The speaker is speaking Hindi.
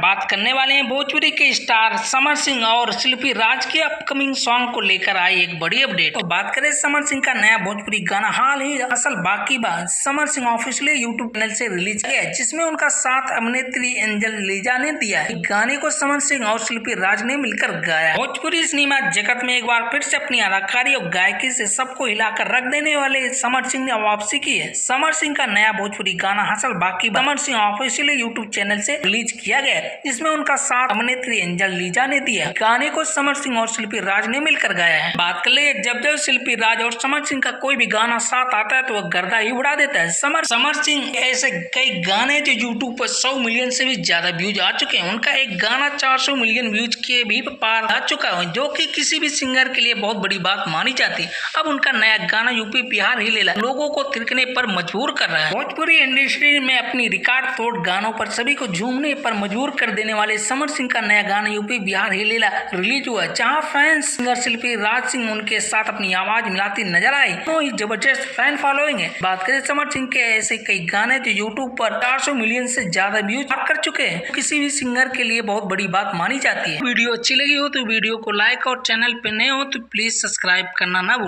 बात करने वाले हैं भोजपुरी के स्टार समर सिंह और शिल्पी राज के अपकमिंग सॉन्ग को लेकर आई एक बड़ी अपडेट। तो बात करें समर सिंह का नया भोजपुरी गाना हाल ही असल बाकी बात Samar Singh officially YouTube channel से रिलीज किया है, जिसमें उनका साथ अभिनेत्री एंजल लीजा ने दिया है। गाने को समर सिंह और शिल्पी राज ने मिलकर गाया। भोजपुरी सिनेमा जगत में एक बार फिर से अपनी अदाकारी और गायकी से सबको हिलाकर रख देने वाले समर सिंह ने वापसी की है। समर सिंह का नया भोजपुरी गाना हसल बाकी Samar Singh officially YouTube channel से रिलीज किया गया, इसमें उनका साथ अभिनेत्री एंजल लीजा ने दिया। गाने को समर सिंह और शिल्पी राज ने मिलकर गाया है। बात कर ले जब शिल्पी राज और समर सिंह का कोई भी गाना साथ आता है तो वह गर्दा ही उड़ा देता है। समर सिंह ऐसे कई गाने जो यूट्यूब पर 100 मिलियन से भी ज्यादा व्यूज आ चुके हैं। उनका एक गाना 400 मिलियन व्यूज के भी पार आ चुका है, जो कि किसी भी सिंगर के लिए बहुत बड़ी बात मानी जाती है। अब उनका नया गाना यूपी बिहार ही ले लोगों को थिरकने पर मजबूर कर रहा है। भोजपुरी इंडस्ट्री में अपनी रिकॉर्ड तोड़ गानों पर सभी को झूमने पर मजबूर कर देने वाले समर सिंह का नया गाना यूपी बिहार ही लीला रिलीज हुआ, जहां फैंस सिंगर शिल्पी राज सिंह उनके साथ अपनी आवाज मिलाती नजर आई। तो जबरदस्त फैन फॉलोइंग है। बात करें समर सिंह के ऐसे कई गाने जो यूट्यूब पर 400 मिलियन से ज्यादा व्यूज कर चुके हैं, किसी भी सिंगर के लिए बहुत बड़ी बात मानी जाती है। वीडियो अच्छी लगी हो तो वीडियो को लाइक और चैनल पे नए हो तो प्लीज सब्सक्राइब करना ना भूलें।